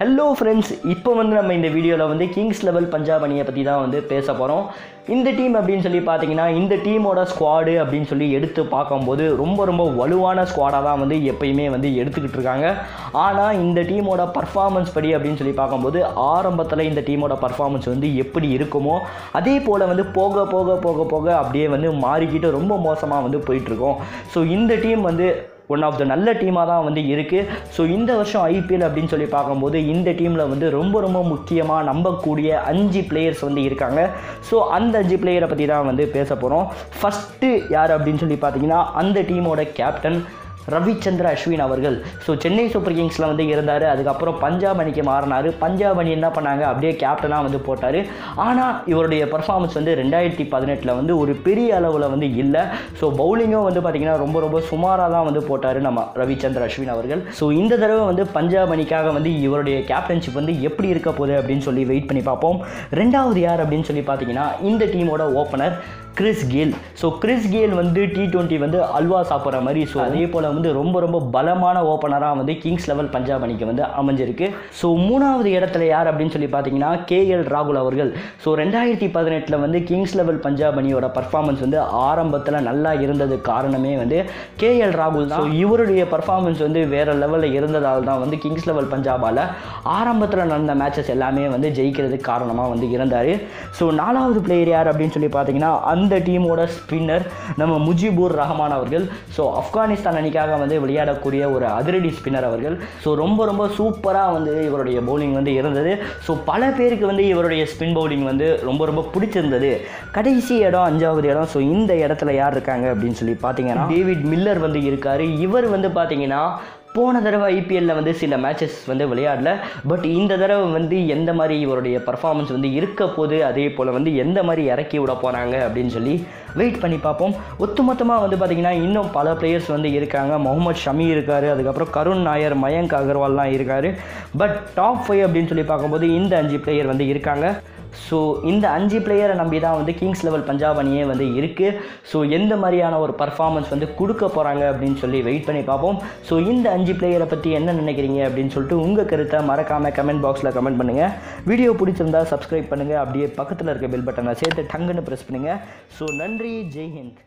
Hello friends, இப்போ நம்ம இந்த வீடியோவில் கிங்ஸ் லெவல் பஞ்சாப் அணியை பற்றி தான் பேச போகிறோம். இந்த டீம் அப்படின்னு சொல்லி பார்த்தீங்கன்னா, இந்த டீமோட ஸ்குவாடு அப்படின்னு சொல்லி எடுத்து பார்க்கும்போது ரொம்ப வலுவான ஸ்குவாடாக தான் எப்பயுமே எடுத்துக்கிட்டு இருக்காங்க. ஆனால் இந்த டீமோட பர்ஃபார்மன்ஸ் படி அப்படின்னு சொல்லி பார்க்கும்போது ஆரம்பத்தில் இந்த டீமோட பர்ஃபார்மன்ஸ் எப்படி இருக்குமோ அதே போல் போக போக போக போக அப்படியே மாறிக்கிட்டு ரொம்ப மோசமாக போயிட்டுருக்கோம். ஸோ இந்த டீம் ஒன் ஆஃப் த நல்ல டீமாக தான் இருக்குது. ஸோ இந்த வருஷம் ஐபிஎல் அப்படின்னு சொல்லி பார்க்கும்போது இந்த டீமில் ரொம்ப முக்கியமாக நம்பக்கூடிய 5 பிளேயர்ஸ் இருக்காங்க. ஸோ அந்த 5 பிளேயரை பற்றி தான் பேச போகிறோம். ஃபஸ்ட்டு யார் அப்படின்னு சொல்லி பார்த்தீங்கன்னா, அந்த டீமோட கேப்டன் ரவிச்சந்திர அஸ்வின் அவர்கள். ஸோ சென்னை சூப்பர் கிங்ஸில் இருந்தார். அதுக்கப்புறம் பஞ்சாப் அணிக்கு மாறினார். பஞ்சாப் அணி என்ன பண்ணாங்க, அப்படியே கேப்டனாக போட்டார். ஆனால் இவருடைய பர்ஃபார்மன்ஸ் 2018 ஒரு பெரிய அளவில் இல்லை. ஸோ பவுலிங்கும் பார்த்திங்கன்னா ரொம்ப சுமாராக தான் போட்டார் நம்ம ரவிச்சந்திர அஸ்வின் அவர்கள். ஸோ இந்த தடவை பஞ்சாப் அணிக்காக இவருடைய கேப்டன்ஷிப் எப்படி இருக்க போகுது அப்படின்னு சொல்லி வெயிட் பண்ணி பார்ப்போம். ரெண்டாவது யார் அப்படின்னு சொல்லி பார்த்தீங்கன்னா, இந்த டீமோட opener Chris Gayle. So Chris Gayle T20 halwa சாப்பிட்ற மாதிரி. ஸோ அதே போல் ரொம்ப பலமான ஓப்பனராக கிங்ஸ் லெவல் பஞ்சாப் அணிக்கு அமைஞ்சிருக்கு. ஸோ மூணாவது இடத்துல யார் அப்படின்னு சொல்லி பார்த்தீங்கன்னா, KL ராகுல் அவர்கள். ஸோ 2018 கிங்ஸ் லெவல் பஞ்சாப் அணியோட பர்ஃபார்மன்ஸ் ஆரம்பத்தில் நல்லா இருந்தது காரணமே KL ராகுல் தான். ஸோ இவருடைய பர்ஃபார்மன்ஸ் வேறு லெவலில் இருந்ததால் தான் கிங்ஸ் லெவல் பஞ்சாபால் ஆரம்பத்தில் நடந்த மேட்சஸ் எல்லாமே ஜெயிக்கிறதுக்கு காரணமாக இருந்தார். ஸோ நாலாவது பிளேயர் யார் அப்படின்னு சொல்லி பார்த்தீங்கன்னா, அந்த டீமோட ஸ்பின்னர் நம்ம முஜிபுர் ரஹ்மான் அவர்கள். ஸோ ஆப்கானிஸ்தான் அணிக்காக விளையாடக்கூடிய ஒரு அதிரடி ஸ்பின்னர் அவர்கள். ஸோ ரொம்ப சூப்பராக இவருடைய பவுலிங் இருந்தது. ஸோ பல பேருக்கு இவருடைய ஸ்பின் பவுலிங் ரொம்ப பிடிச்சிருந்தது. கடைசி இடம் 5வது இடம். ஸோ இந்த இடத்துல யார் இருக்காங்க அப்படின்னு சொல்லி பார்த்தீங்கன்னா, டேவிட் மில்லர் இருக்கார். இவர் பார்த்தீங்கன்னா போன தடவை ஐபிஎல்ல சில மேட்சஸ் விளையாடல. பட் இந்த தடவை எந்த மாதிரி இவருடைய பர்ஃபார்மன்ஸ் இருக்க போது, அதே போல் எந்த மாதிரி இறக்கி விட போகிறாங்க அப்படின்னு சொல்லி வெயிட் பண்ணி பார்ப்போம். ஒட்டுமொத்தமாக பார்த்தீங்கன்னா இன்னும் பல பிளேயர்ஸ் இருக்காங்க. முகமது ஷமி இருக்கார். அதுக்கப்புறம் கருண் நாயர், மயங்க் அகர்வால்லாம் இருக்கார். பட் டாப் 5 அப்படின்னு சொல்லி பார்க்கும்போது இந்த 5 பிளேயர் இருக்காங்க. ஸோ இந்த 5 பிளேயரை நம்பி தான் கிங்ஸ் லெவல் பஞ்சாப் அணியே இருக்குது. ஸோ எந்த மாதிரியான ஒரு பர்ஃபார்மன்ஸ் கொடுக்க போகிறாங்க அப்படின்னு சொல்லி வெயிட் பண்ணி பார்ப்போம். ஸோ இந்த 5 பிளேயரை பற்றி என்ன நினைக்கிறீங்க அப்படின்னு சொல்லிட்டு உங்கள் கருத்தை மறக்காமல் கமெண்ட் பாக்ஸில் கமெண்ட் பண்ணுங்கள். வீடியோ பிடிச்சிருந்தால் சப்ஸ்கிரைப் பண்ணுங்கள். அப்படியே பக்கத்தில் இருக்க பெல் பட்டனை சேர்த்து டங்குன்னு ப்ரெஸ் பண்ணுங்கள். ஸோ நன்றி, ஜெய் ஹிந்த்.